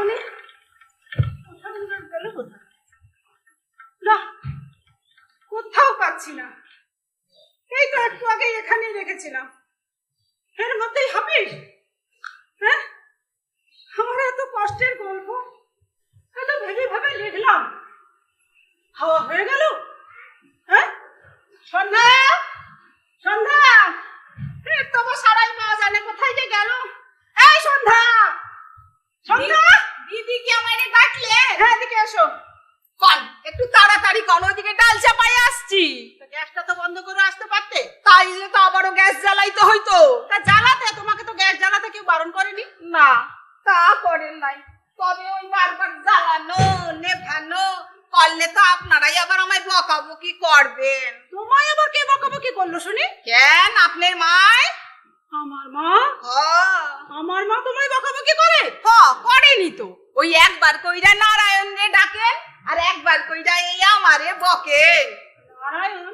মানে গেল কোথায়? না, কোথাও পাচ্ছি না। এই তো একটু আগে এখানেই রেখেছিলাম। এর মধ্যেই হাফিজ। হ্যাঁ, আমার এত কষ্টের গল্প এত ভেবে ভেবে লিখলাম, হাওয়া হয়ে গেল। হ্যাঁ, সন্ধ্যা সন্ধ্যা, তোমার সারাই পাওয়া যায় না, কোথায় যে গেল? এই সন্ধ্যা, সন্ধ্যা দিদি কি আমারে ডাকলে? হ্যাঁ, এদিকে এসো। কন একটু তাড়াতাড়ি কন, ওইদিকে ডাল চাপাই আসছি। গ্যাসটা তো বন্ধ করে আসতে পারতে। তাইলে তো আবারও গ্যাস জ্বালাইতে হইতো। তা জ্বালাতে, তোমাকে তো গ্যাস জ্বালাতে কেউ বারণ করেনি। না, তা করেন নাই, তবে ওই বারবার জ্বালানো নেভানো করলে তো আপনারাই আবার আমায় বকাবকি করবেন। তোমায় আবার কে বকাবকি করলো শুনি? কেন, আপনার মায়? আমার মা? হ্যাঁ, আমার মা তোমায় বকাবকি করে? করেনি তো। ওই একবার কইরা নারায়ণ রে ডাকেন আর একবার কইরা এই আমারে বকে। নারায়ণ?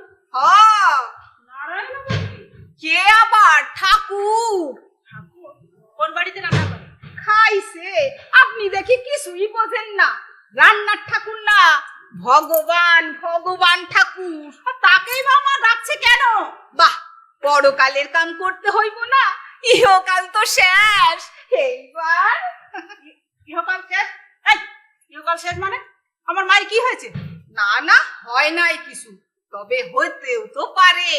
নারায়ণ আবার কি? কে আবার? ঠাকুর। ঠাকুর? কোন বাড়িতে রান্না করে? খাইছে, আপনি দেখি কিছুই বোঝেন না। রান্নার ঠাকুর না, ভগবান ভগবান ঠাকুর। তাকেই বা মা ডাকছে কেন? বাহ, পরকালের কাম করতে হইব না? ইহকাল তো শেষ, এইবার ইহকাল শেষ? এই, ইহকাল শেষ মানে? আমার মায়ের কি হয়েছে? না না, হয় নাই কিছু, তবে হইতেও তো পারে।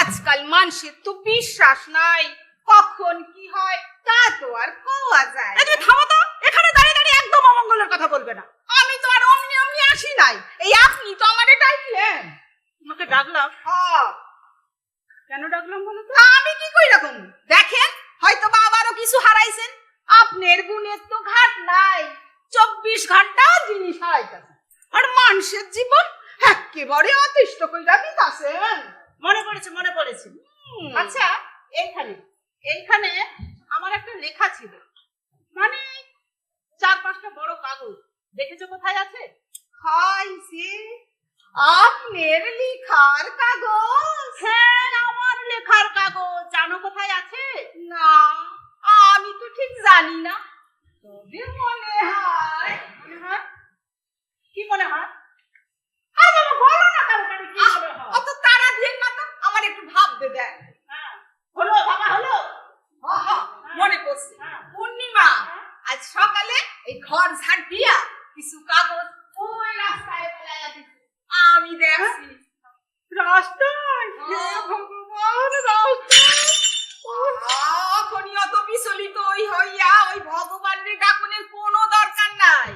আজকাল মানুষের তো বিশ্বাস নাই, কখন কি হয় তা তো আর কোয়া যায়। এই, তুমি থামো তো, এখানে দাঁড়িয়ে দাঁড়িয়ে একদম অমঙ্গলের কথা বলবে না। আমি তো আর অমনি অমনি আসি নাই, এই আপনি তো আমারে ডাকলেন। তোমাকে ডাকলাম? কেন ডাকলাম বলো তো? আমি কি কই রকম দেখেন, হয়তো বা আবারও কিছু হারাইছেন। আপনার গুণের তো ঘাট নাই, 24 ঘন্টা জিনিস হারাইতেছে, আর মানুষের জীবন একেবারে অতিষ্ঠ কইরা দিতাছেন। মনে পড়েছে, মনে পড়েছে। আচ্ছা, এইখানে এইখানে আমার একটা লেখা ছিল, মানে 4-5টা বড় কাগজ, দেখেছো কোথায় আছে? হাইছে, আপনার লেখার কাগজ? হ্যাঁ, আমার লেখার কাগজ। জানো কোথায় আছে? না, আমি তো ঠিক জানি না, তবে মনে হয়। হ্যাঁ, কি মনে হয়? আরে বাবা, বলো না তাড়াতাড়ি, কি মনে হয়? অত তাড়া দিন না তো, আমার একটু ভাবতে দেন। হ্যাঁ, হলো বাবা, হলো। মনে পড়ছে, হ্যাঁ। পূর্ণিমা আজ সকালে এই ঘর ঝাড় দিয়া কিছু কাগজ ওই রাস্তায় ফেলাইয়া দিছে, আমি দেখছি। রাস্তায়? হে ভগবান, রাস্তায়! এখনই অত বিচলিত হইয়া ওই ভগবানের ডাকুনের কোনো দরকার নাই।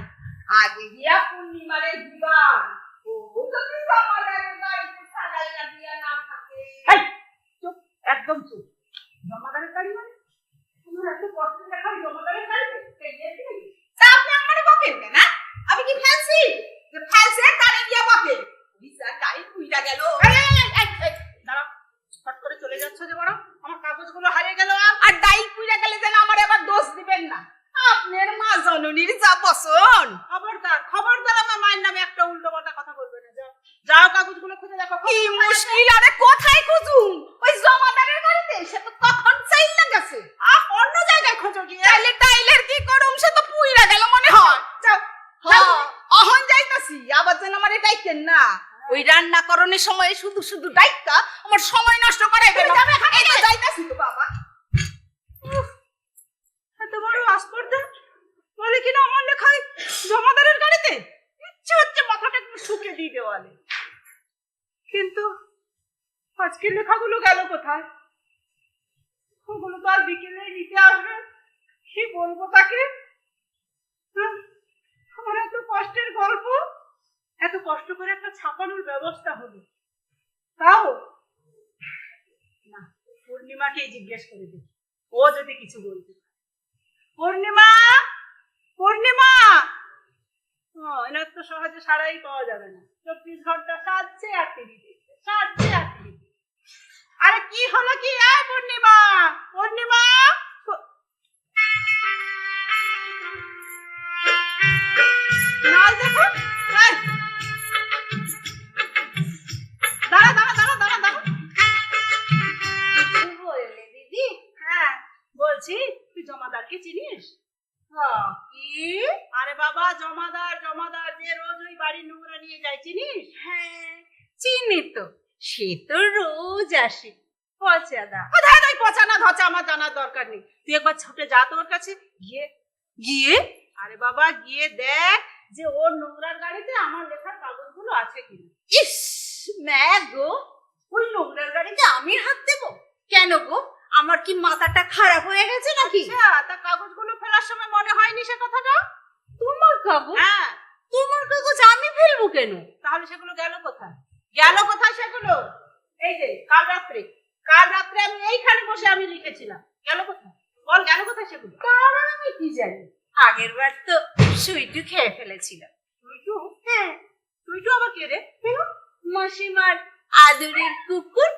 আগে গিয়া পূর্ণিমারে দিবান, ও যদি আমাদের গাড়িতে সাজাইয়া দিয়া না থাকে। এই, চুপ, একদম চুপ। জমাদারের গাড়ি মানে? তোমার এত কষ্ট দেখা জমাদারের গাড়িতে? তা আপনি আমারে বকেন কেন? আমি কি ফ্যান্সি যে ফ্যান্সি তারে গিয়া বকে? বিচার গাড়ি কুইরা গেল। দাঁড়াও, ফট করে চলে যাচ্ছ যে বড়, আমার কাগজগুলো হারিয়ে গেল। আর ডাই কুইরা গেলে যেন আমার আবার দোষ দিবেন না। আপনার মা জননীর যা পছন্দ। খবরদার, খবরদার, আমার মায়ের নামে একটা উল্টো পাল্টা কথা বলবে না। যাও, যাও, কাগজগুলো খুঁজে দেখো। কি মুশকিল, আরে কোথায় খুঁজুম? ওই জমাদারের বাড়িতে, সে তো কখন চাইলা গেছে। অন্য জায়গায় খোঁজো গিয়ে। তাইলে টাইলের কি করুম, সে তো পুইরা গেল মনে হয়। যাও, অহন যাইতাছি, আবার যেন আমার ডাইকেন না। ওই রান্না করণের সময় শুধু শুধু ডাইকা আমার সময় নষ্ট করাইবেন না। এই তো যাইতাছি তো বাবা। এত বড় আস্পর্ধা, বলে কিনা আমার লেখায় জমাদারের গাড়িতে। ইচ্ছে হচ্ছে মাথাটা একটু শুকে দিই দেওয়ালে। কিন্তু আজকের লেখাগুলো গেল কোথায়? ওগুলো তো আর বিকেলে নিতে আসবে, কি বলবো তাকে? আমার এত কষ্টের গল্প, এত কষ্ট করে একটা ছাপানোর ব্যবস্থা হলো, তাও না। পূর্ণিমাকেই জিজ্ঞেস করে দেখি, ও যদি কিছু বলতে। পূর্ণিমা, পূর্ণিমা! এনার তো সহজে সারাই পাওয়া যাবে না, 24 ঘন্টা সাজছে আর টিভি দেখছে, সাজছে আর টিভি দেখছে। আরে কি হলো কি? পূর্ণিমা, পূর্ণিমা! নাল দেখো, দাঁড়া দাঁড়া দাঁড়া দাঁড়া দাঁড়া। কিছু বললে দিদি? হ্যাঁ, বলছি, তুই জমাদারকে চিনিস? কি? বাবা, জমাদার জমাদার যে রোজ ওই বাড়ির নোংরা নিয়ে যায়, চিনিস? হ্যাঁ চিনি তো, সে তো রোজ আসে। পচাদা কোথায় তাই পচানা ধচা আমার জানার দরকার নেই। তুই একবার ছুটে যা তোর কাছে গিয়ে গিয়ে আরে বাবা গিয়ে দেখ যে ওর নোংরার গাড়িতে আমার লেখার কাগজগুলো আছে কিনা। ইস ম্যা গো, ওই নোংরার গাড়িতে আমি হাত দেবো কেন গো? আমার কি মাথাটা খারাপ হয়ে গেছে নাকি? আচ্ছা, তা কাগজগুলো ফেলার সময় মনে হয়নি সে কথাটা? তোমার কাগজ? হ্যাঁ, তোমার কাগজ আমি ফেলবো কেন? তাহলে সেগুলো গেল কোথায়? গেল কোথায় সেগুলো? এই যে কাল রাত্রে আমি এইখানে বসে আমি লিখেছিলাম, গেল কোথায়? বল গেল কোথায় সেগুলো? কারণ আমি কি জানি, আগের বার তো সুইটু খেয়ে ফেলেছিলাম। তুইটু? হ্যাঁ, তুইটু আবার কে রে? মাসিমার আদরের কুকুর।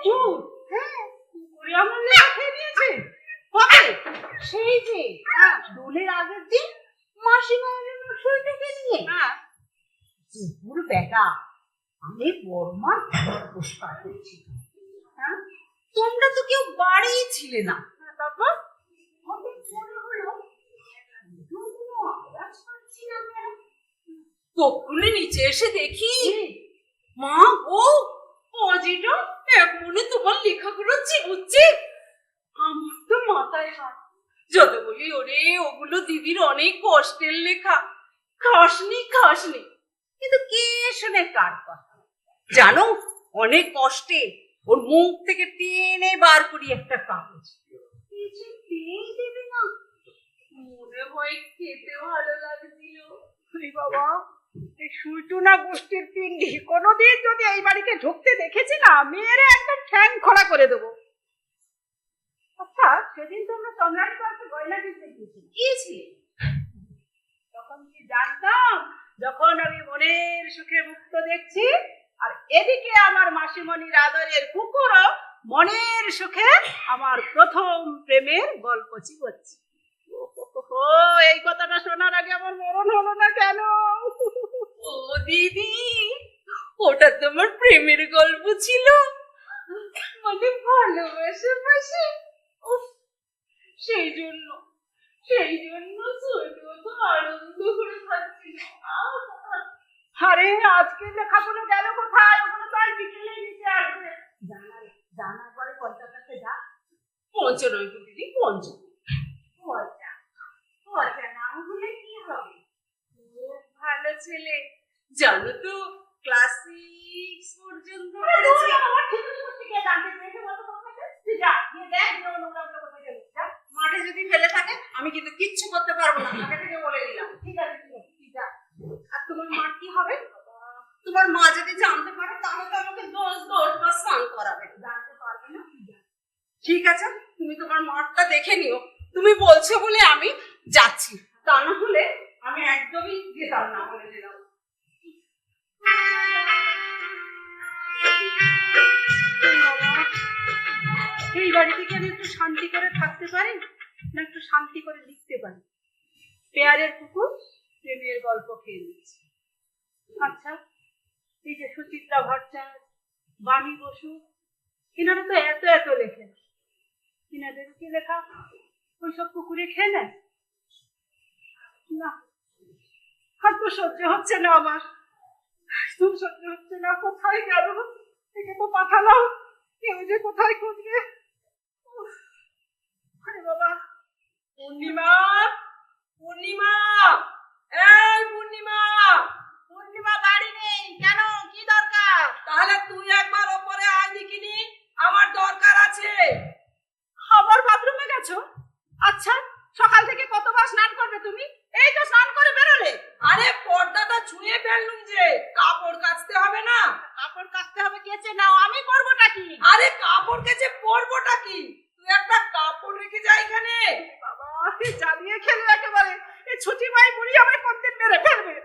কুকুর? হ্যাঁ, কুকুরে আমার লেখা খেয়ে নিয়েছে। কবে? সেই যে দোলের আগের দিন মাসিমা এলো সুইটুকে নিয়ে। হ্যাঁ, কুকুর বেটা, আমি বর্মার পুরস্কার করছি। হ্যাঁ, তোমরা তো কেউ বাড়িই ছিলে না। তারপর হঠাৎ মনে হলো কোনো আওয়াজ পাচ্ছি না কেন। তক্ষুনি নিচে এসে দেখি মা গো, অজিটা এক মনে তোমার লেখাগুলো চিবুচ্ছে। আমার তো মাথায় হাত, যত বলি ওরে ওগুলো দিদির অনেক কষ্টের লেখা, খাসনি কিন্তু কে শুনে কার কথা জানো? অনেক কষ্টে ওর মুখ থেকে টেনে বার করি একটা কাগজ। দেবে না, মনে হয় খেতে ভালো লাগছিল। বাবা, এই সুইটু না গোষ্ঠীর পিন্ডি কোনোদিন যদি এই বাড়িতে ঢুকতে দেখেছি না, মেয়েরে একদম ঠ্যাং খোলা করে দেবো। আচ্ছা, সেদিন তোমরা সম্রাট বাড়িতে গয়না কিনতে গিয়েছিলে, তখন কি জানতাম যখন আমি মনের সুখে মুক্ত দেখছি আর এদিকে আমার মাসিমণির আদরের কুকুরও মনের সুখে আমার প্রথম প্রেমের গল্প চিবচ্ছে। ও এই কথাটা শোনার আগে আমার মরণ হলো না কেন? ও দিদি, ওটা তোমার প্রেমের গল্প ছিল? মানে ভালোবাসা বাসে? সেই জন্য তো আনন্দ করে খাচ্ছিল। আরে আজকে লেখাগুলো গেল কোথায়? ওগুলো তো আর বিকেলে নিচে আসবে। জানার পরে পঞ্চায়েতে যা। পঞ্চানয় গো দিদি, পচা নাম হলে কি হবে? খুব ভালো ছেলে, জানো তো ক্লাস 6 পর্যন্ত আরে পড়েছে। ধুর, আমার ঠিকই করতে গিয়ে জানতে চেয়েছে বলতো তোমাকে? তুই যা, গিয়ে দেখ যে ও নোংরাগুলো কোথায় গেল। যা। মাঠে যদি ফেলে থাকে আমি কিন্তু কিচ্ছু করতে পারবো না, আগে থেকে বলে দিলাম। ঠিক আছে, তুই যা। আর তোমার মার কি হবে? তোমার মা যদি জানতে পারে তাহলে তো আমাকে 10 বার স্নান করাবে। জানতে পারবে না, তুই যা। ঠিক আছে, তুমি তোমার মাঠটা দেখে নিও। তুমি বলছো বলে আমি যাচ্ছি, তা না হলে আমি একদমই যেতাম না, বলে দিলাম। এই বাড়িতে কি আমি একটু শান্তি করে থাকতে পারি, না একটু শান্তি করে লিখতে পারি? পেয়ারের কুকুর প্রেমের গল্প খেয়ে নিচ্ছে। আচ্ছা, এই যে সুচিত্রা ভট্টাচার্য, বাণী বসু, এনারা তো এত এত লেখেন, এনাদের কি লেখা ওইসব কুকুরে খেয়ে নেয়? না, আর তো সহ্য হচ্ছে না আমার, একদম সহ্য হচ্ছে না। কোথায় গেল? একে তো পাঠালাম, কেউ যে কোথায় খুঁজবে। আরে বাবা, পূর্ণিমা, এই পূর্ণিমা বাড়ি নেই কেন? কি দরকার? তাহলে তুই একবার ওপরে আয় দেখিনি, আমার দরকার আছে। আবার বাথরুমে গেছো? আচ্ছা, সকাল থেকে কতবার স্নান করবে তুমি? এই তো স্নান করে বেরোলে। আরে পর্দাটা ছুঁয়ে ফেললুম যে, কাপড় কাচতে হবে না? কাপড় কাচতে হবে, কেচে নাও, আমি করবোটা কি? আরে কাপড় কেচে পরবোটা কি? তুই একটা কাপড় রেখে যা এখানে। বাবা, জ্বালিয়ে খেলে একেবারে। এই ছুটি মাই বুড়ি আমায় কোনদিন মেরে ফেলবে।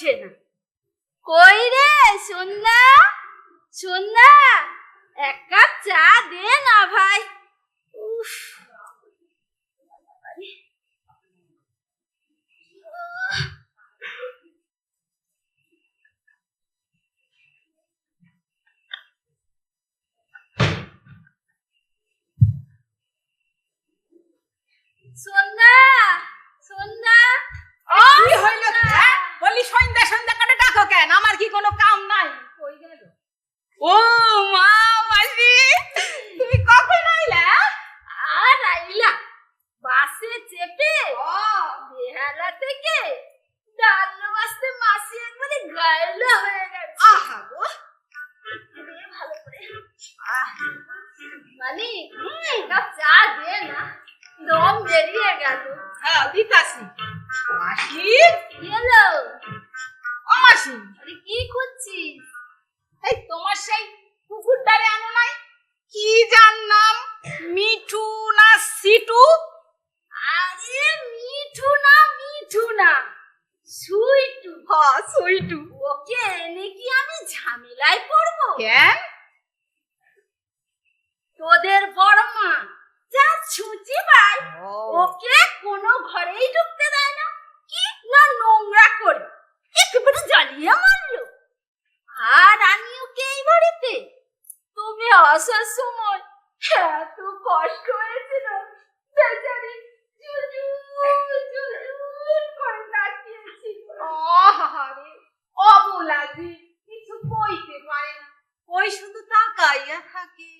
চলছে না। কই রে সন্ধ্যা, সন্ধ্যা, এক কাপ চা দে না ভাই। উফ, সন্ধ্যা, সন্ধ্যা, কি হইল? হ্যাঁ? বলি সন্ধ্যা সন্ধ্যা করে ডাকো কেন? আমার কি কোনো কাম নাই? কই গেল? ও মা, মাসি তুমি কখন আইলা? আর আইলা বাসে চেপে বেহালা থেকে ডাল্লো বাসতে মাসি একবারে গায়লা হয়ে গেছে। আহা গো, দে ভালো করে। মানে এক কাপ চা দে না, দম বেরিয়ে গেল। হ্যাঁ দিতাছি। মাসি, কি হলো? ও মাসি, আরে কি করছিস? এই তোমার সেই কুকুরটারে আনো নাই? কি যার নাম? মিঠু না সিটু? আরে মিঠু না, মিঠু না, সুইটু। হ্যাঁ সুইটু। ওকে এনে কি আমি ঝামেলায় পড়বো? কেন? তোদের বড় মা যা ছুঁচি পায় ও ওকে কোনো ঘরেই ঢুকতে দেয় না, কি না নোংরা করে একেবারে জ্বালিয়ে মারলো। আর আমি ওকে এই বাড়িতে, তুমি আসার সময় এত কষ্ট হয়েছিল, বেচারি জুজুর জুজুর করে তাকিয়েছিল। আহারে, অবলাজি কিছু কইতে পারে না, ওই শুধু তাকাইয়া থাকে।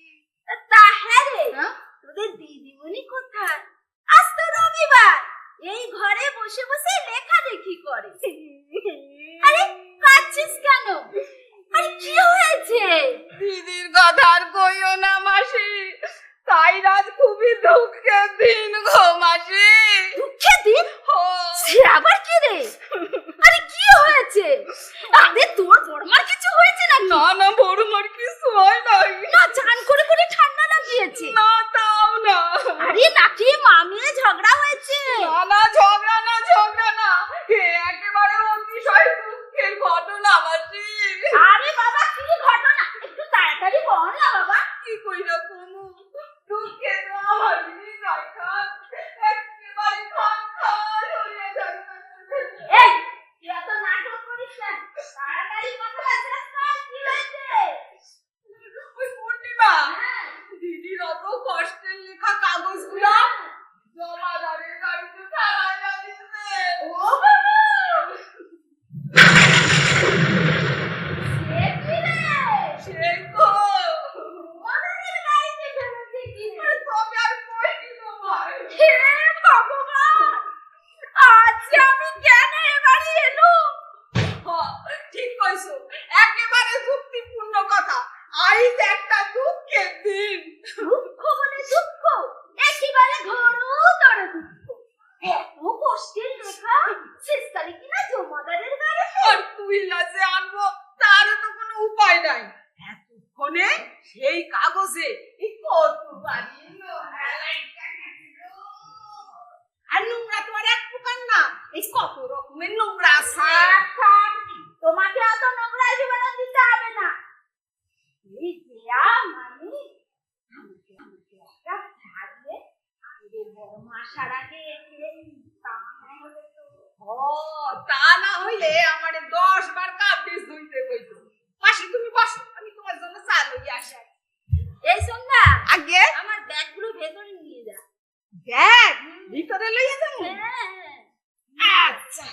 তা হ্যাঁ রে, হ্যাঁ? তোদের দিদিমণি কোথায়? আজ তো রবিবার, এই ঘরে বসে বসে লেখালেখি করে। আরে কাঁদছিস কেন? আরে কি হয়েছে? দিদির কথা আর কইও না মাসি, তাই রাত খুবই দুঃখের দিন গো মাসি। দুঃখের দিন? সে আবার কি রে? আরে কি হয়েছে? আরে তোর বড়মার কিছু হয়েছে নাকি? না না, বড়মার কিছু হয় নাই। না চান করে করে ঠান্ডা লাগিয়েছে? না তাও না। আরে নাকি মামিয়ে ঝগড়া হয়েছে? না না, ঝগড়া না, ঝগড়া না, এ একেবারে অতিশয় দুঃখের ঘটনা মাসি। আরে বাবা কি ঘটনা, একটু তাড়াতাড়ি বল না বাবা। কি কইরা কোনো দুঃখে তো আমার হৃদয় খান একেবারে খান খান হইয়া যাচ্ছে। এই তুই এত নাটক করিস না, তাড়াতাড়ি কথা শেষ কর, কি হয়েছে? ওই পূর্ণিমা, হ্যাঁ, দিদির অত কষ্টের লেখা কাগজগুলো জমাদারের গাড়িতে ফেলাইয়া দিছে। ও বাবা, সে কি রে? সে গো, ওদের গাড়িতে ফেলেছে কি রে? তবে আর কইনি তোমায়। হে ভগবান, আজ আমি কেন এ বাড়ি এলুম? ঠিক কইছো, একেবারে যুক্তিপূর্ণ কথা। আইজ একটা দুঃখের দিন। দুঃখ বলে দুঃখ, একেবারে ঘোরতর দুঃখ। এত কষ্টের লেখা শেষকালে কিনা জমাদারের গাড়িতে। আর তুই লাজে আনবো তারও তো কোনো উপায় নাই। এতক্ষণে সেই কাগজে এই কত বাড়ি আর নোংরা তো আর এক প্রকার না, এই কত রকমের নোংরা আছে। থাক, থাক, তোমাকে অত নোংরা জীবনে দিতে হবে না। এই দেয়া মানে আমাকে একটা ছাড়িয়ে আমাদের বড় মা সারাকে এসে তা না হলে তো। ও তা না হইলে আমারে 10 বার কাপড় ধুইতে কইতো। মাসি তুমি বসো, আমি তোমার জন্য চা লইয়া আসি। এই সন্ধ্যা, আগে আমার ব্যাগগুলো ভেতরে নিয়ে যা। ব্যাগ ভিতরে লইয়া যাবো? হ্যাঁ, আচ্ছা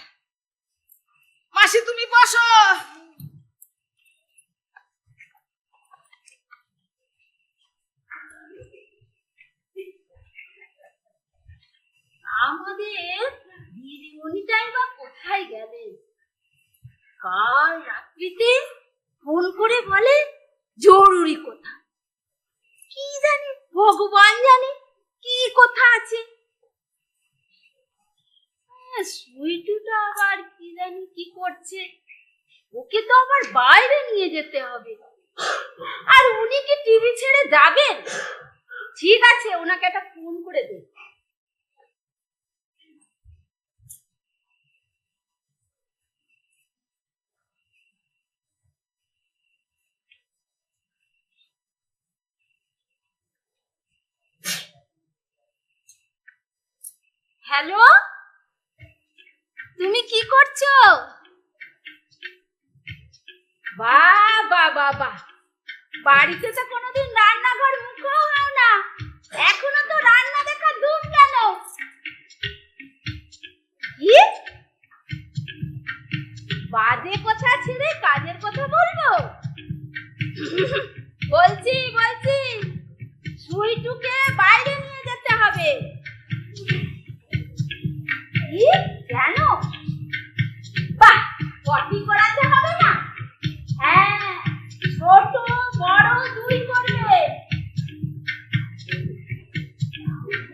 মাসি তুমি বসো। আমাদের দিদিমণিটাই বা কোথায় গেলে? কাল রাত্রিতে ফোন করে বলে জরুরি কথা, কি জানি ভগবান জানে কি কথা আছে। সুইটুটা আবার কি জানি কি করছে, ওকে তো আবার বাইরে নিয়ে যেতে হবে। আর উনি কি টিভি ছেড়ে যাবেন? ঠিক আছে, ওনাকে একটা ফোন করে দে। হ্যালো, তুমি কি করছো? বাবা বাবা, বাড়িতে তো কোনোদিন রান্নাঘর মুখও হয় না, এখনো তো রান্না দেখা দূর কেন? কি বাজে কথা ছেড়ে কাজের কথা বলবো? বলছি সুইটুকে বাইরে নিয়ে যেতে হবে। কি? কেন? বাহ, পটি করাতে হবে না? হ্যাঁ, ছোট বড় দুই করবে।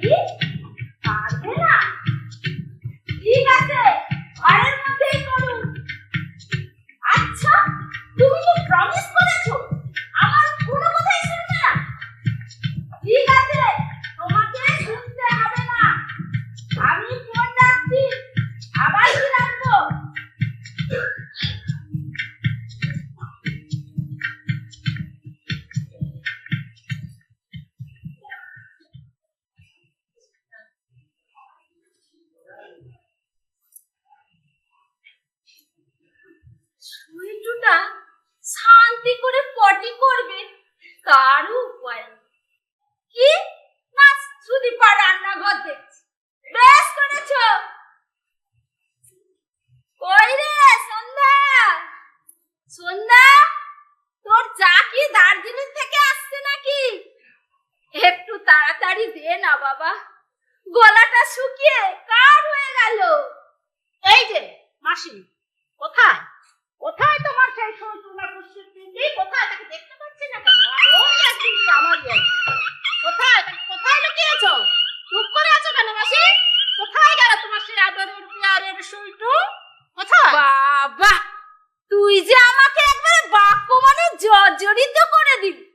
কি? পারবে না? ঠিক আছে, ঘরের মধ্যেই করুন। আচ্ছা, তুমি তো প্রমিস করেছো আমার কোনো কথাই শুনবে না। ঠিক আছে, তোমাকে শুনতে হবে না। আমি ফোন রাখছি, আবার কি রাখবো? সুইটুটা শান্তি করে পটি করবে তার উপায় নেই। কি না, সুদীপা রান্নাঘর দেখছি। বেশ করেছো। কই রে সন্ধ্যা, সন্ধ্যা, তোর চা কি দার্জিলিং থেকে আসছে নাকি? একটু তাড়াতাড়ি দে না বাবা, গলাটা শুকিয়ে কার হয়ে গেল। এই যে মাসি, কোথায় কোথায় তোমার সেই তোমার কুশ্চির পিন্ডি? কোথায়? তাকে দেখতে পাচ্ছি না কেন? আর ওই একদিন কি আমার কোথায়? তাকে কোথায় লুকিয়েছো? চুপ করে আছো কেন মাসি? কোথায় গেল তোমার সেই আদরের পিয়ারের সুইটু? কোথায়? বাবা, তুই যে আমাকে একবারে বাক্য মানে জর্জরিত করে দিলি,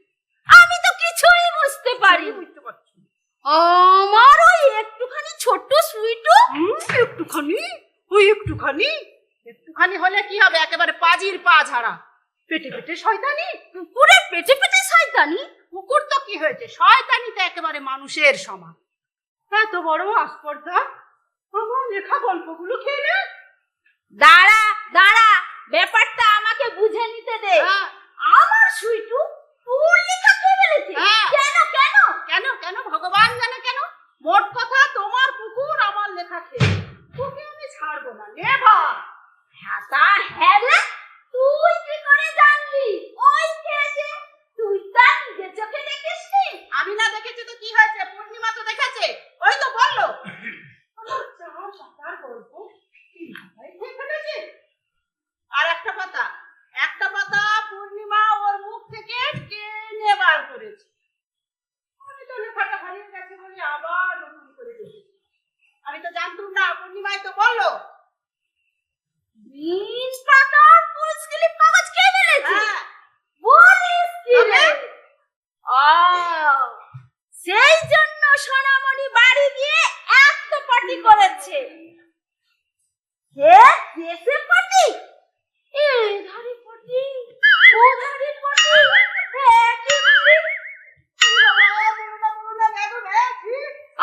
আমি তো কিছুই বুঝতে পারি। বুঝতে পারছি আমার ওই একটুখানি ছোট্ট সুইটু। একটুখানি হলে কি হবে? একেবারে পাজির পা ঝাড়া, পেটে পেটে শয়তানি। কুকুরের পেটে পেটে শয়তানি? কুকুর তো কি হয়েছে, শয়তানিতে একেবারে মানুষের সমান। এত বড় আস্পর্ধা, আমার লেখা গল্পগুলো খেয়ে নে। দাঁড়া দাঁড়া, ব্যাপারটা আমাকে বুঝে নিতে দে। হ্যাঁ। আমার সুইটু তোর লেখা কে বলেছে? হ্যাঁ। কেন কেন? কেন কেন ভগবান জানে কেন। মোট কথা, তোমার কুকুর আমার লেখা খেয়ে, তোকে আমি ছাড়বো না, নেভার। হ্যাঁ তা হ্যাঁ রে, তুই কি করে জানলি ওই খেয়েছে? তুই তার নিজের চোখে দেখিসনি? আমি না দেখেছি তো কি হয়েছে? পূর্ণিমা তো দেখেছে, ওই তো বললো। আর একটা পাতা পূর্ণিমা ওর মুখ থেকে টেনে বার করেছে। আমি তো লেখাটা হারিয়ে গেছে বলে আবার নতুন করে দেখেছি। আমি তো জানতাম না, পূর্ণিমাই তো বললো। বিন পাতার পুষ্কিলি কাগজ কে মেরেছে? হ্যাঁ। বলিস কি রে? তবে? সেই জন্য সোনামণি বাড়ি গিয়ে এত পার্টি করেছে। কে কেসে পার্টি? এই ধারে পার্টি, ও ধারে পার্টি,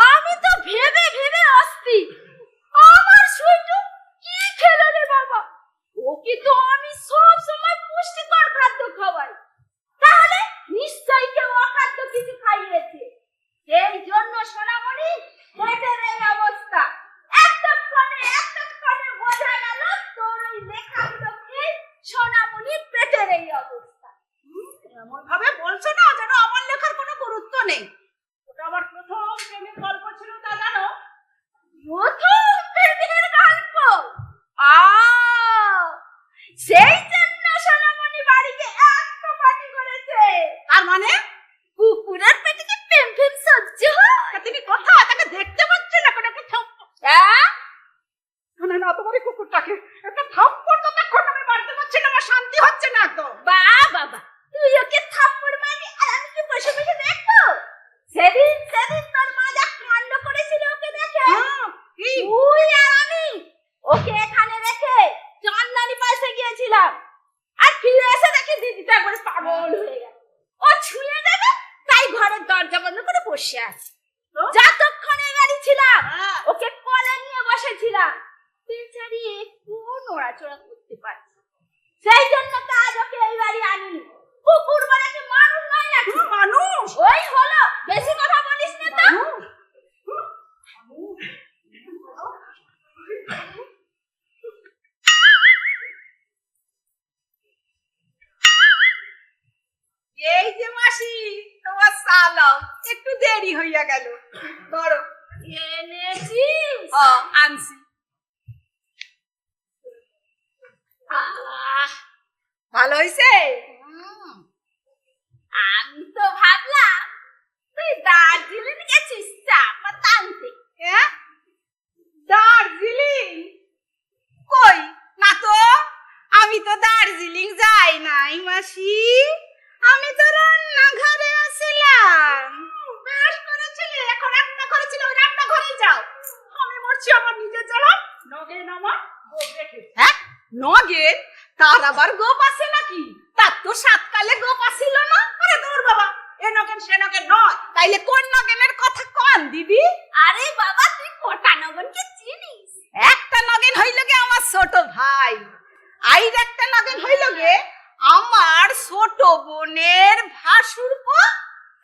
আমি তো ভেবে ভেবে অস্থির। আমার সুইটু কি খেলো রে বাবা? ওকে তো আমি সব সময় পুষ্টিকর খাদ্য খাওয়াই, তাহলে নিশ্চয়ই কেউ অখাদ্য কিছু খাইয়েছে। এই জন্য সোনামণি পেটের এই অবস্থা। এতক্ষণে বোঝা গেল তোর ওই লেখাগুলো খেয়ে সোনামণির পেটের এই অবস্থা। এমন ভাবে বলছো না যেন আমার লেখার কোনো গুরুত্ব নেই। ওটা আমার প্রথম প্রেমের গল্প ছিল, তা জানো? প্রথম প্রেমের গল্প? সেই জন্য সোনামণি বাড়িতে এত পার্টি করেছে। তার মানে কুকুরের পেটে কি প্রেম প্রেম সহ্য হয়? তিনি কোথায়? তাকে দেখতে পাচ্ছি না, কোনো একটা না, তোমার এই কুকুরটাকে একটা থাপ্পড় তো তখন আমি মারতে পারছি না, আমার শান্তি হচ্ছে না তো। বাবা, তুই ওকে থাপ্পড় মারবি আর আমি কি বসে বসে দেখবো? সেদিন তোর মা যা কাণ্ড করেছিল ওকে দেখে, কি? তুই আর আমি ওকে এখানে রেখে চন্দানি পাশে গিয়েছিলাম, আর ফিরে এসে দেখি দিদিটা একবারে পাগল হয়ে গেল। ও ছুঁয়ে দেবে তাই ঘরের দরজা বন্ধ করে বসে আছে। তো? যতক্ষণে গাড়ি ছিলাম হ্যাঁ। ওকে কোলে কোলে নিয়ে বসেছিলাম, বেচারি একটু নড়াচড়া করতে পারছে, সেই জন্য তো আজ ওকে এই বাড়ি আনিনি। কুকুর মানে কি মানুষ নয় নাকি? মানুষ ওই হলো, বেশি কথা বলিস না তো। এই যে মাসি, তোমার সালাম, একটু দেরি হইয়া গেল। ধরো। এনেছিস? আনছি। আহ, ভালো হইছে? হুম, আমি তো ভাবলাম তুই দার্জিলিং গেছিস চা পাতা আনতে। হ্যাঁ? দার্জিলিং? কই না তো, আমি তো দার্জিলিং যাই নাই মাসি, আমি তো রান্নাঘরে আছিলাম। বেশ করেছিলে, এখন রান্না করেছিল, ওই রান্নাঘরেই যাও। আমি মরছি আমার নিজের জ্বালা, নগেন আমার গোপ রেখেছে। হ্যাঁ, নগেন? তার আবার গোপ আছে নাকি? তার তো সাতকালে গোপ আছিল না। আরে দূর বাবা, এ নগেন সে নগেন নয়। তাইলে কোন নগেনের কথা কন দিদি? আরে বাবা, তুই কোটা নগনকে চিনিস? একটা নগেন হইল গে আমার ছোট ভাই, আইর একটা নগেন হইল গে আমার ছোট বোনের ভাসুরপো,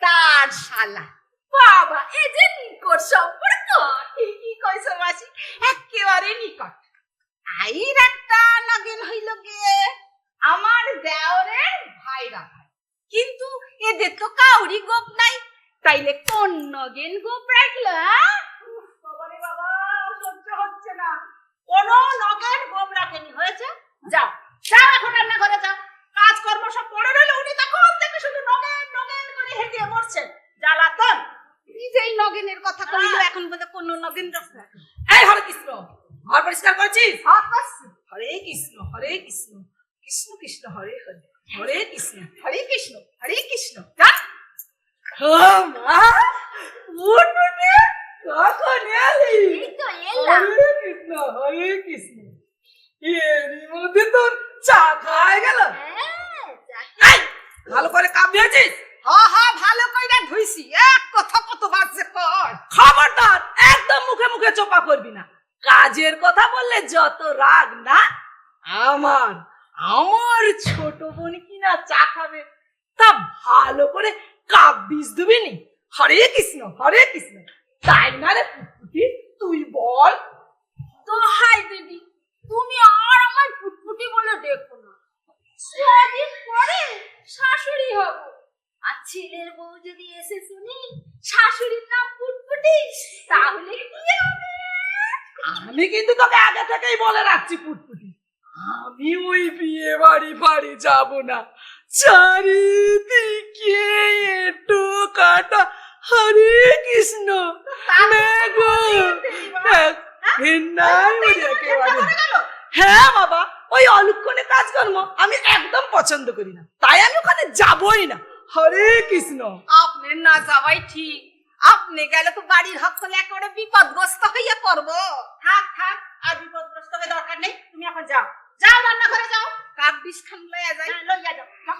তার শালা। বাবা, এই যে নিকট সম্পর্ক। ঠিকই কইছো মাসি, একেবারে নিকট। আইর একটা নগেন হইল গে আমার দেওরের ভাইরা ভাই, কিন্তু এদের তো কাউরি গোপ নাই, তাইলে কোন নগেন গোপ রাখলো? বাবারে বাবা, সহ্য হচ্ছে না। কোন নগেন গোপ রাখেনি, হয়েছে? যাও যাও, এখন রান্নাঘরে যাও। কাজকর্ম সব পড়ে রইল, উনি তখন থেকে শুধু নগেন নগেন করে হেঁটে মরছেন। জ্বালাতন। নিজেই নগেনের কথা কইলো, এখন বলে কোন নগেন রাখছে। এই হরে কৃষ্ণ, ঘর পরিষ্কার করছিস? হাত পাচ্ছে। হরে কৃষ্ণ কৃষ্ণ কৃষ্ণ হরে হরে, হরে কৃষ্ণ হরে কৃষ্ণ, হরে কৃষ্ণ। যান। মা, উঠোনে কখন এলি? এই তো এলাম। হরে কৃষ্ণ, এরই মধ্যে তোর চা খাওয়া গেল। হ্যাঁ, যাকে এই, ভালো করে কাপ দিয়েছিস? হা ভালো কইরা ধুইছি, এক কথা কতবার যে কয়। খবরদার, একদম মুখে মুখে চোপা করবি না। কাজের কথা বললে যত রাগ না। আমার আমার ছোট বোন কিনা চা খাবে, তা ভালো করে কাপ বিষ দিবি নি। হরে কৃষ্ণ, তাই না রে পুটপুটি? তুই বল। তো হাই দিদি, তুমি আর আমার ফুটফুটি বলে দেখো না। কদিন পরে শাশুড়ি হব, আর ছেলের বউ যদি এসে শুনি শাশুড়ির নাম ফুটফুটি, তাহলে কি হবে? আমি কিন্তু তোকে আগে থেকেই বলে রাখছি পুটপুটি, আমি ওই বিয়ে বাড়ি যাব না। চারিদিকে এটো কাটা, হরে কৃষ্ণ। হ্যাঁ বাবা, ওই অলক্ষণে কাজকর্ম আমি একদম পছন্দ করি না, তাই আমি ওখানে যাবই না। হরে কৃষ্ণ। আপনি না যাওয়াই ঠিক, আপনি গেলে তো বাড়ির হকলে একেবারে বিপদগ্রস্ত হইয়া পড়বো। থাক থাক, আর বিপদগ্রস্ত হয়ে দরকার নেই, তুমি এখন যাও যাও, রান্নাঘরে যাও। কাপ বিষ খান লইয়া যাই। হ্যাঁ, লইয়া যাও, যাও।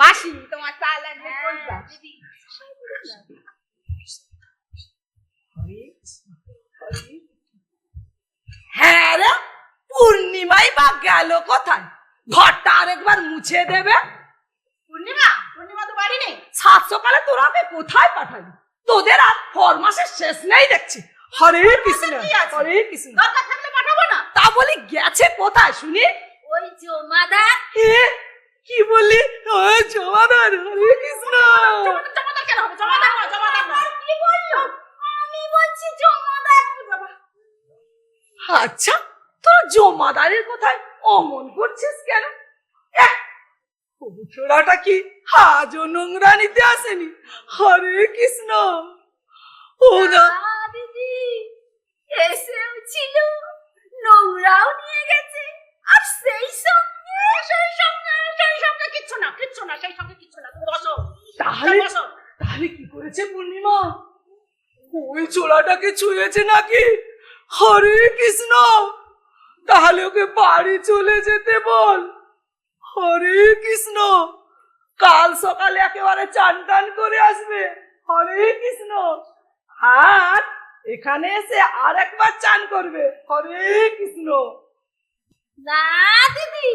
মাসি, তোমার চাল আনতে হ্যাঁ, কইবা। দিদি। হ্যাঁ রে, পূর্ণিমাই বা গেল কোথায়? ঘরটা আরেকবার মুছে দেবে। পূর্ণিমা তো বাড়ি নেই। সাত সকালে তোরা ওকে কোথায় পাঠাবি? তোদের আর ফরমাসের শেষ নেই দেখছি। হরে কৃষ্ণ, কি আছে? হরে কৃষ্ণ। দরকার থাকলে পাঠাবো না। তা বলি গেছে কোথায় শুনি? ওই জমাদার। এ, কি বললি? ও জমাদার, হরে কৃষ্ণ। জমাদার কেন হবে? জমাদার নয়, জমাদার নয়। কি বললো? আমি বলছি জমাদার। বাবা, আচ্ছা, তোর জমাদারের কোথায় অমন করছিস কেন? ছোড়াটা কি আজও নোংরা নিতে আসেনি? হরে কৃষ্ণ। ও না, দিদি এসেও ছিল, নোংরাও নিয়ে গেছে, আর সেই সঙ্গে কিচ্ছু না, সেই সঙ্গে কিচ্ছু না। তুমি বসো। তাহলে বসো। তাহলে কি করেছে পূর্ণিমা? ওই চোরাটাকে ছুঁয়েছে নাকি? হরে কৃষ্ণ, তাহলে ওকে বাড়ি চলে যেতে বল। হরে কৃষ্ণ, কাল সকালে একেবারে চান টান করে আসবে। হরে কৃষ্ণ। আর এখানে এসে আর একবার চান করবে। হরে কৃষ্ণ। না দিদি,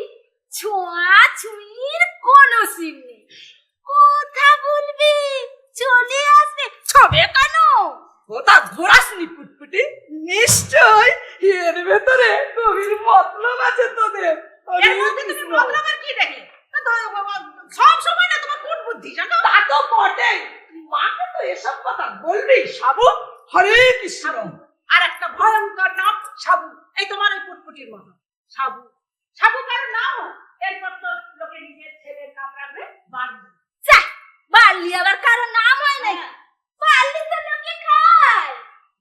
ছোঁয়া ছুঁইর কোনো সিম নেই। কথা বলবি, চলে আসবে, ছবে কেন? কথা ঘোরাসনি পুটপুটি, নিশ্চয় এর ভেতরে গভীর মতলব আছে তোদের। এর মধ্যে তুমি মতলবের কি দেখলে? সব সময় না তোমার কোন বুদ্ধি জানো? তা তো বটেই, মাকে তো এসব কথা বলবি সাবু। হরে কৃষ্ণ। আর একটা ভয়ঙ্কর নাম সাবু, এই তোমার ওই পুটপুটির মতো সাবু। সাবু কারো নাম, এরপর তো লোকে নিজের ছেলের নাম রাখবে বার্লি। চাই, বার্লি আবার কারো নাম হয় নাই। বার্লি তো লোকে খায়।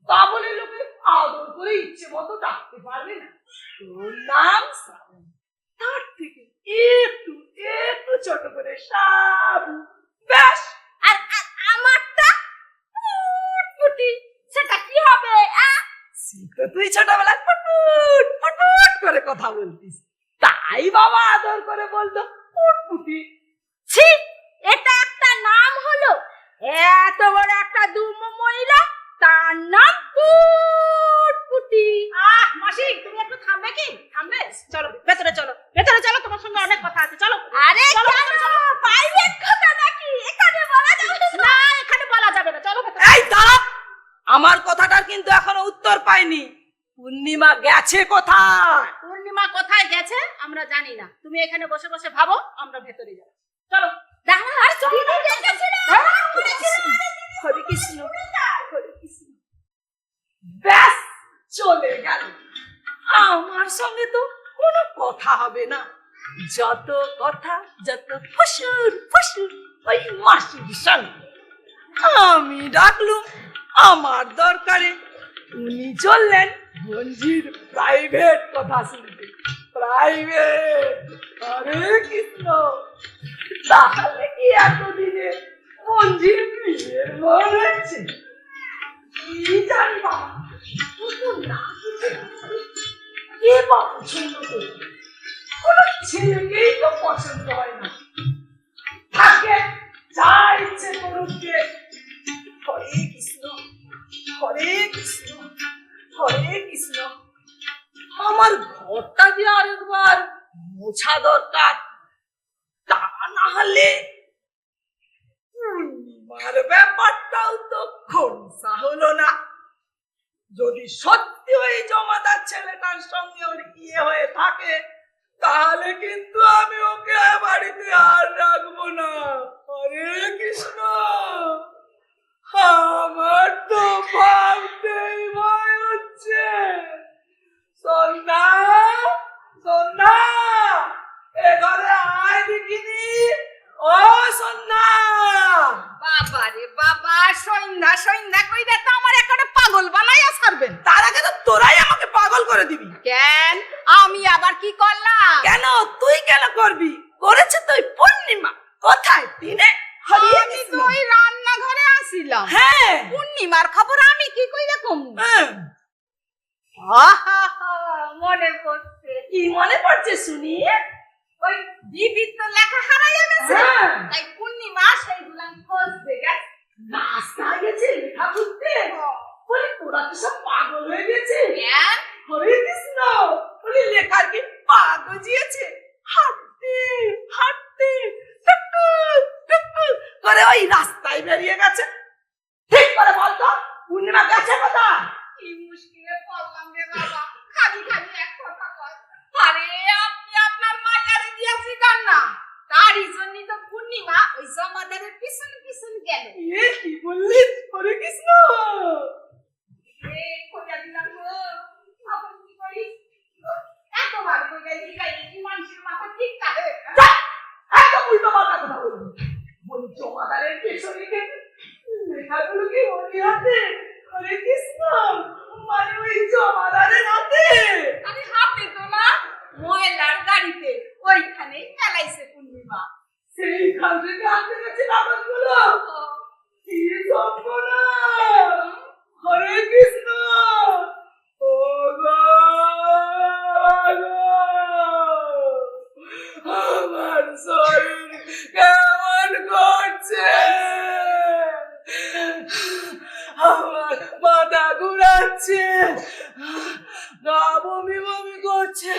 তা বলে লোকে আদর করে ইচ্ছে মতো ডাকতে পারবে না। তোর নাম শ্রাবণ, তার থেকে একটু একটু ছোট করে সাবু, ব্যাস। আর আমারটা পুটপুটি, সেটা কি হবে? তো তুই ছোটবেলায় ফুটফুট ফুটফুট করে কথা বলতিস, তাই বাবা আদর করে বলতো ফুটফুটি। ছি, এটা একটা নাম হলো? এত বড় একটা দুম মহিলা, তার নাম পুটপুটি। মাসি তুমি একটু থামবে কি? থামবে? চলো ভেতরে চলো, ভেতরে চলো, তোমার সঙ্গে অনেক কথা আছে। চলো। আরে চলো, কেন? চলো। প্রাইভেট কথা নাকি? এখানে বলা যাবে না, এখানে বলা যাবে না। চলো ভেতরে। এই দাঁড়া, আমার কথাটার কিন্তু এখনো উত্তর পাইনি। পূর্ণিমা গেছে কোথায়? পূর্ণিমা কোথায় গেছে আমরা জানি না। তুমি এখানে বসে বসে ভাবো, আমরা ভেতরে যাবো। চলো। দাঁড়া, আর চলো না, দেখেছিল। হরে কৃষ্ণ, হরে কৃষ্ণ। ব্যাস, চলে গেল। আমার সঙ্গে তো কোনো কথা হবে না। যত কথা, যত ফসুর ফসুর ওই মাসির সঙ্গে। আমি ডাকলুম আমার দরকারে, উনি চললেন ভঞ্জির প্রাইভেট কথা শুনতে। প্রাইভেট। হরে কৃষ্ণ। তাহলে কি এতদিনে মঞ্জির বিয়ের মন হচ্ছে? কি জানি বাবা, শুধু না কে বা পছন্দ করে? কোনো ছেলেকেই তো পছন্দ হয় না। থাকে যা ইচ্ছে করুক গে। হরে কৃষ্ণ, হরে কৃষ্ণ, হরে কৃষ্ণ। আমার ঘরটা যে আরেকবার মোছা দরকার, তা না হলে পূর্ণিমার ব্যাপারটাও তো খোলসা হলো না। যদি সত্যি ওই জমাদার ছেলেটার সঙ্গে ওর বিয়ে হয়ে থাকে, তাহলে কিন্তু আমি ওকে বাড়িতে আর রাখবো না। হরে কৃষ্ণ। আমার তো ভাবতেই ভয় হচ্ছে। সন্ধ্যা, সন্ধ্যা, এ ঘরে আয় দেখিনি। ও সন্ধ্যা। বাবা রে বাবা, সন্ধ্যা সন্ধ্যা কইরা তো আমার একটা পাগল বানাইয়া ছাড়বেন। তার আগে তো তোরাই আমাকে পাগল করে দিবি। কেন? আমি আবার কি করলাম? কেন? তুই কেন করবি? করেছে তুই পূর্ণিমা। কোথায় দিনে? আমি তো ওই রান্নাঘরে আসিলাম। হ্যাঁ, পূর্ণিমার খবর আমি কি কইরা কম? হ্যাঁ। মনে পড়ছে। কি মনে পড়ছে শুনি? ওই বিবির তো লেখা হারাইয়া গেছে, হ্যাঁ। তাই পূর্ণিমা সেইগুলা খুঁজতে গেছে। রাস্তায় গেছে লেখা খুঁজতে। বলে তোরা তো সব পাগল হয়ে গেছে। কেন? হরে কৃষ্ণ। বলে লেখার কি পা গজিয়েছে? হাঁটতে হাঁটতে টুকটু টুকটু করে ওই রাস্তায় বেরিয়ে গেছে। ঠিক করে বলতো, পূর্ণিমা গেছে কোথায়? কি মুশকিলে পড়লাম রে বাবা, খালি খালি এক কথা কয়। আরে আপনি আপনার মায়ারে দিয়েছি কান্না, তারই জন্যই তো পূর্ণিমা ওই জমাদারের পিছন পিছন গেল। এ কি বললি? হরে কৃষ্ণ। খোঁজা দিলাম গো, এখন কি করি? এতবার খোঁজা দিলাই কি মানুষের মাথা ঠিক থাকে? একদম উল্টো পাল্টা কথা বলবি। বলি জমাদারের পেছনে গেছে, লেখাগুলো কি মনে আছে? হরে কৃষ্ণ। মানে ওই জমাদারের হাতে। আরে হাতে তো না, ময়লার গাড়িতে ওইখানে ফেলাইছে পূর্ণিমা। সেইখান থেকে আনতে গেছে কাগজগুলো। কি সর্বনা! হরে কৃষ্ণ। ও গো, আমার শরীর কেমন করছে, আমার মাথা ঘুরা যাচ্ছে, গা বমি বমি করছে,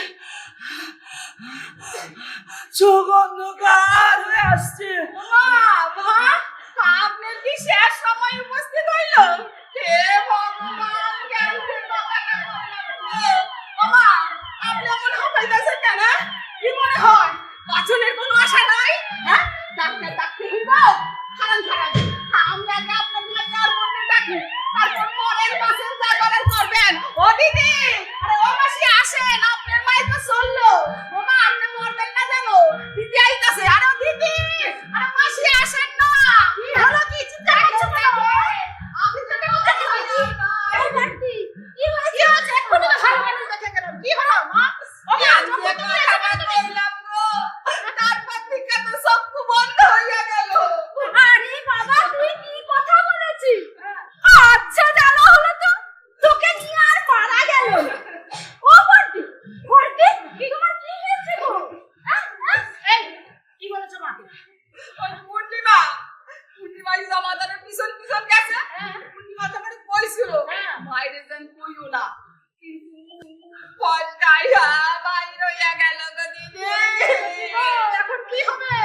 চোখ অন্ধকার হয়ে আসছে। বাবা, আপনার কি শেষ সময় উপস্থিত হইল? হে ভগবান, কেমনে কথাটা বললাম গো? বাবা, আপনি এমন হাঁপাইতেছেন কেন? কি মনে হয় বাঁচনের কোনো আশা নাই? হ্যাঁ, ডাক্তার ডাকতে হইব? খারান খারান, আমি আগে আপনার ভাই আর বোনকে ডাকি, তারপর মনের বাসের যা করার করবেন। ও দিদি, আরে ও মাসি আসেন, আপনার মাই তো চললো। ও মা, আপনি মরবেন না জানো, দিদি আইতাছে। আরে ও দিদি, আরে মাসি আসেন না। কি হলো, কি চিন্তা করছো কেন? আমি তো বলতে চাইছি এই বাড়তি কি হয়েছে? এক্ষুনি তো ভালো মানুষ দেখে গেল। কি হলো মা? ও মা, চোখ বন্ধ করলাম গো, তারপর থেকে তো চক্ষু বন্ধ হয়ে গেল। আরে বাবা, তুই কি কথা বলেছিস? আচ্ছা, জানা হলো তো, তোকে নিয়ে আর পারা গেল না। ও বর্দি, বর্দি, কি তোমার কি হয়েছে গো? এই কি বলেছো মাকে? ওই পূর্ণিমা জামাতার পিছন পিছন গেছে। পূর্ণিমা তো মানে কইছিল বাইরে যান কইও না, কিন্তু পয়সায়া বাইরে হইয়া গেল গো দিদি। এখন কি হবে?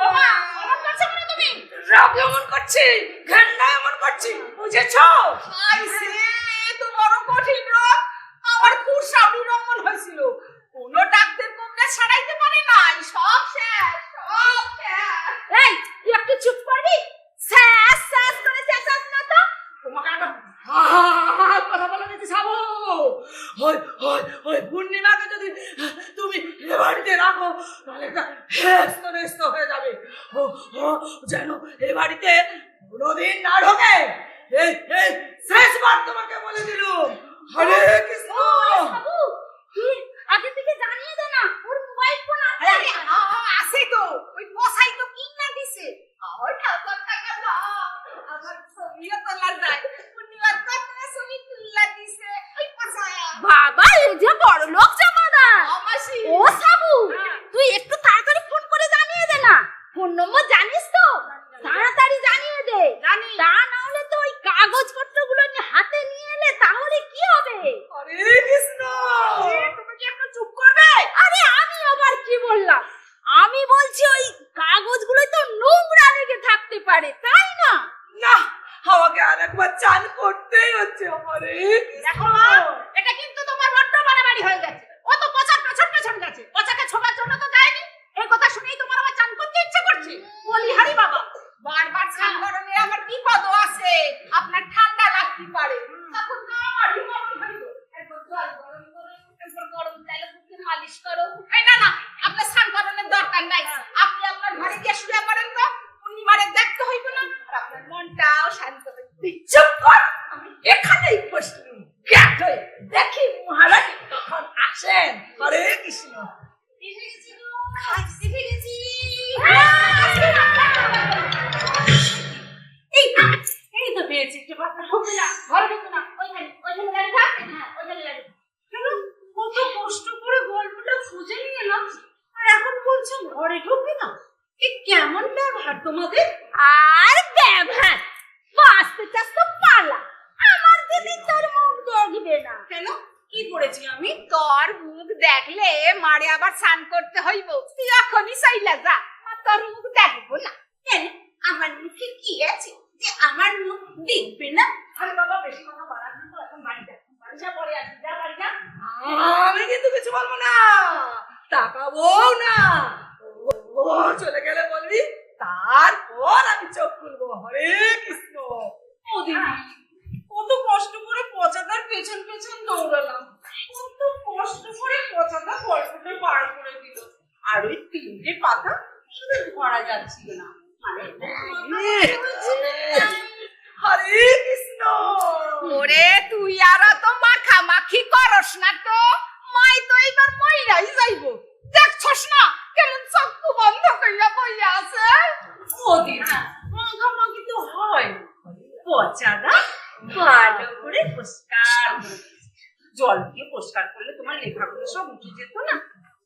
ও মা, আমার কাছে মনে তুমি রাগ এমন করছি, ঘেন্না এমন করছি, বুঝেছো? আইছে তো বড় কঠিন রোগ। আমার কুরসাউরি রমন হয়েছিল, কোন ডাক্তার কোমরে ছাড়াইতে পারে নাই। সব শেষ, সব শেষ। এই, তুই একটু চুপ করবি? স্যাস স্যাস করে চেঁচাস না তো। তোমাকে একটা কথা বলে দিতে যাবো। ওই পূর্ণিমাকে যদি তুমি এ বাড়িতে রাখো, তাহলে একটা হেস্ত হয়ে যাবে। ও ও যেন এ বাড়িতে কোনোদিন না ঢোকে। এই এই শেষবার তোমাকে বলে দিলুম। হরে কৃষ্ণ। বাবু, তুই আগে থেকে জানিয়ে দে না, ওর মোবাইল ফোন আছে। আরে আছে তো, ওই মশাই তো কিনা দিছে। আর টাকা দাও, আমার ছবিও তোলা যায়। পূর্ণিমার কতটা ছবি তুললা দিছে ওই মশায়া। বাবা, এই যে বড় লোক জামাদার। আমাসি ও সাবু, তুই একটু তাড়াতাড়ি ফোন করে জানিয়ে দে না। ফোন নম্বর জানিস তো? তাড়াতাড়ি জানিয়ে দে। জানি। তা না হলে তো ওই কাগজপত্রগুলো নিয়ে হাতে নিয়ে এলে তাহলে কি হবে? হরে কৃষ্ণ। তুমি কি একটু চুপ করবে? আরে আমি আবার কি বললাম? আমি বলছি ওই কাগজগুলো তো নোংরা লেগে থাকতে পারে, তাই না? না, আমাকে আরেকবার চান করতেই হচ্ছে। হরে দেখো মা, এটা কিন্তু তোমার বড্ড বাড়াবাড়ি হয়ে গেছে। ও তো পচার পেছন পেছন গেছে, পচাকে ছোবার জন্য তো যায়নি। এই কথা শুনেই তোমার আবার চান করতে ইচ্ছে করছে। বলি হারি বাবা, বারবার স্নান করানোর আবার বিপদও আছে, আপনার ঠান্ডা লাগতে পারে। তখন তো আমারই মরণ হইল। এরপর জল গরম করো, এরপর গরম তেলে মুখে মালিশ করো। এই না না, আপনার স্নান করানোর দরকার নাই। আপনি আপনার ঘরে গিয়ে শুয়ে পড়েন তো, পূর্ণিমারে দেখতে হইব না, আর আপনার মনটাও শান্ত হইবে। চুপ কর, আমি এখানেই বসলুম। গ্যাট হয়ে দেখি মহারানী কখন আসেন। হরে কৃষ্ণ। এসে গেছি গো, এসে গেছি। এই তো পেয়েছি একটু ভাতটা ঢুকবে না, ঘরে ঢুকবে না, ওইখানে দাঁড়িয়ে থাক। হ্যাঁ, ওইখানে দাঁড়িয়ে থাক। কেন কত কষ্ট করে গল্পটা খুঁজে নিয়ে এলাম, আর এখন বলছো ঘরে ঢুকবে না? এ কেমন ব্যবহার তোমাদের? আর ব্যবহার, বাঁচতে চাস তো পালা। আমার দিদি তোর মুখ দেখবে না। কেন, কি করেছি আমি? তোর মুখ দেখলে মারে আবার স্নান করতে হইব। তুই এখনই চাইলা যা, আর তোর মুখ দেখবো না। কেন, আমার মুখে কি আছে যে আমার মুখ দেখবে না? আরে বাবা, বেশি কথা বাড়াস না তো, এখন বাড়ি যা, বাড়ি যা, পরে আসবি, যা বাড়ি যা। আমি কিন্তু কিছু বলবো না, তাকাবো না। ও চলে গেলে বলবি, তারপর আমি চোখ খুলবো। হরে কৃষ্ণ। ও দিদি, কত কষ্ট করে পচাদার পেছন পেছন দৌড়ালাম, কত কষ্ট করে পচাদা গল্পটা পার করে দিল, আর ওই তিনটে পাতা শুধু ধরা যাচ্ছিল না। মানে হরে কৃষ্ণ। ওরে তুই আর তো মাখামাখি করস না তো, মাই তো এইবার মইরাই যাইব। দেখছস না কেমন চক্ষু বন্ধ কইরা বইয়া আছে। ও দিদি, মাখামাখি তো হয়, পচাদা ভালো করে পরিষ্কার করে জল দিয়ে পরিষ্কার করলে তোমার লেখাগুলো সব উঠে যেত না,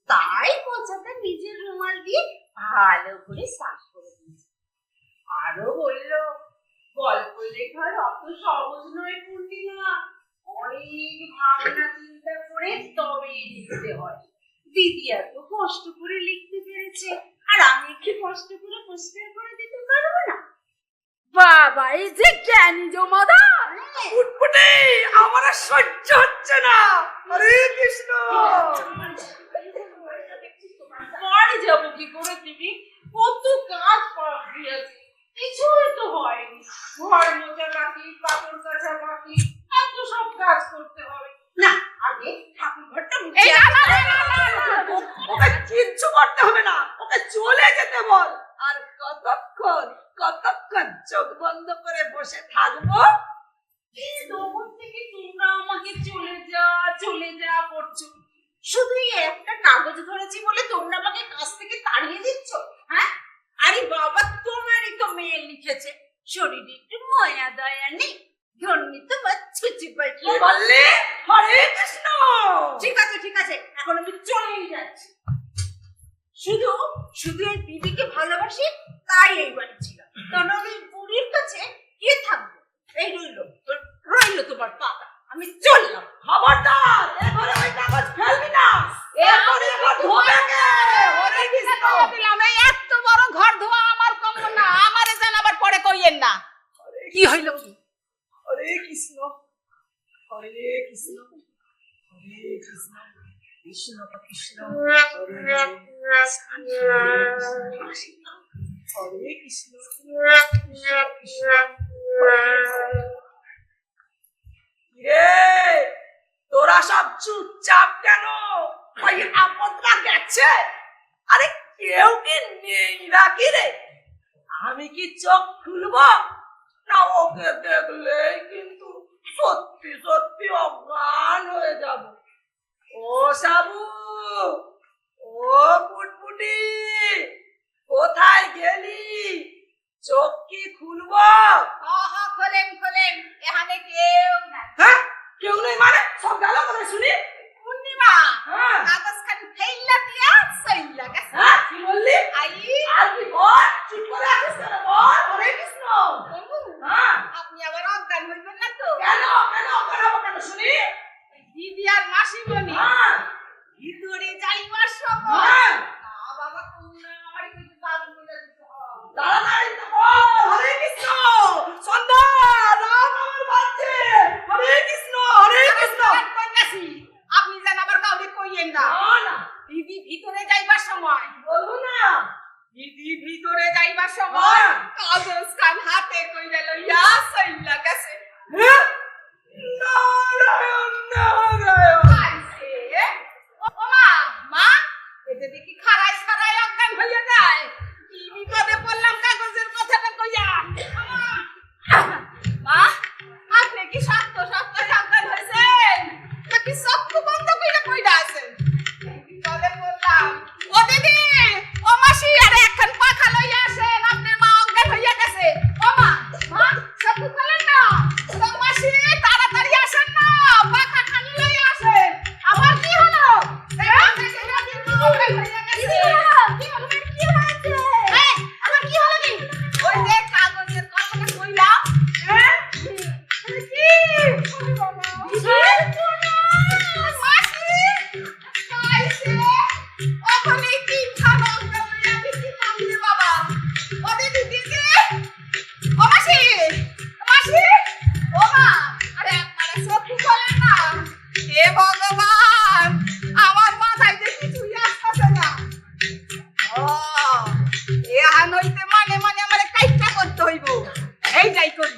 তাই পচাদা নিজের রুমাল দিয়ে ভালো করে সাফ করে দিয়েছে। আরো বললো গল্প লেখার অত সহজ নয় পূর্ণিমা, অনেক ভাবনা চিন্তা করে তবেই লিখতে হয়। দিদি এত কষ্ট করে লিখতে পেরেছে, আর আমি কি কষ্ট করে পরিষ্কার করে দিতে পারবো না? বাবা এই যে জ্ঞানী জমাদার। ফুটফুটে আমার আর সহ্য হচ্ছে না। হরে কৃষ্ণ। বাড়ি যাবো কি করে দিদি? কত কাজ বাকি আছে, কিছুই তো হয়নি। ঘর মোছা বাকি, কাপড় কাচা বাকি, এত সব কাজ করতে হবে। না, আগে ঠাকুর ঘরটা মুছে এই না, না, না, না, না, না। ওকে কিচ্ছু করতে হবে না, ওকে চলে যেতে বল। আর কতক্ষণ চোখ বন্ধ করে বসে থাকবো? তখন থেকে তোমরা আমাকে চলে যা করছো। শুধু এই একটা কাগজ ধরেছি বলে তোমরা আমাকে কাছ থেকে তাড়িয়ে দিচ্ছ, হ্যাঁ? আরে বাবা, তোমারই তো মেয়ে লিখেছে, শরীরে একটু মায়া দয়া নেই, ধর্মী তো ছুচি কি পাচ্ছি। বললি? হরে কৃষ্ণ। ঠিক আছে, এখন আমি চলেই যাচ্ছি। শুধু এই দিদিকে ভালোবাসি, তাই এই বাড়ি ছিল। কারণ ওই বুড়ির কাছে কে থাকবো? এই রইলো তোমার পাতা, আমি চললাম। খবরদার, এবারে ওই কাগজ ফেলবি না। এবারে ঘর ধোবে কে? হরে কৃষ্ণ। দিলাম, এই এত বড় ঘর ধোয়া আমার কম না, আমারে জানাবার পরে কইয়েন না। কি হইল? হরে কৃষ্ণ, হরে কৃষ্ণ, হরে কৃষ্ণ, কৃষ্ণ কৃষ্ণ, হরে হরে কৃষ্ণ, কৃষ্ণ কৃষ্ণ, রে তোরা সব চুপচাপ কেন? ওই আপদটা গেছে? আরে কেউ কি নেই নাকি রে? আমি কি চোখ খুলবো না? ওকে দেখলেই কিন্তু সত্যি সত্যি অজ্ঞান হয়ে যাব। ও সাবু, ও ফুটফুটি, কোথায় গেলি? চোখ কি খুলবো? খোলেন, এখানে কেউ নাই। হ্যাঁ, কেউ নেই মানে? সব গেল কোথায় শুনি? পূর্ণিমা, হ্যাঁ কাগজ খান ফেললা দিয়া সইলা গেছে। হ্যাঁ, কি বললি? আই, আর কি বল? চুপ করে আছিস কেন? বল। হরে কৃষ্ণ। হ্যাঁ, আপনি আবার অজ্ঞান হইবেন না তো? কেন কেন শুনি? দিদি আর মাসিমণি হ্যাঁ ভিতরে যাইবার সময়, হ্যাঁ, না বাবা, তোমরা আমার কিছু দাবি করে দিতে হবে। তাড়াতাড়ি তো বল। হরে কৃষ্ণ। সন্ধ্যা রাত আমার বাজছে। হরে কৃষ্ণ, হরে কৃষ্ণ। কইতাছি, আপনি যেন আবার কাউকে কইয়েন না। না, দিদি ভিতরে যাইবার সময়, বলবো না। দিদি ভিতরে যাইবার সময় হ্যাঁ। কাগজ খান হাতে কইরা লইয়া সইলা গেছে। হ্যাঁ? নারায়ণ নারায়ণ। আইছে, ও মা, এতে দেখি খাড়াই অজ্ঞান হইয়া যায়। কি বিপদে পড়লাম কাগজের কথাটা কইয়া। মা, আপনি কি সত্য অজ্ঞান হয়েছেন, নাকি চক্ষু বন্ধ কইরা কইরা আছেন? বিপদে পড়লাম। ও দিদি, ও মাসি, আরে একখান পাখা লইয়া আসেন, আপনার মা অজ্ঞান হইয়া গেছে। ও মা, চক্ষু খোলেন না। ও মাসি, তাড়াতাড়ি আসেন না, পাখা খানি লইয়া আসেন। আবার কি হলো? ওই যে কাগজের কথাটা কইলাম, ভগবান, আমার মাথায় যে কিছুই আসতেছে না। এহান হইতে মানে আমার কাইটা করতে হইব। এইটাই করি।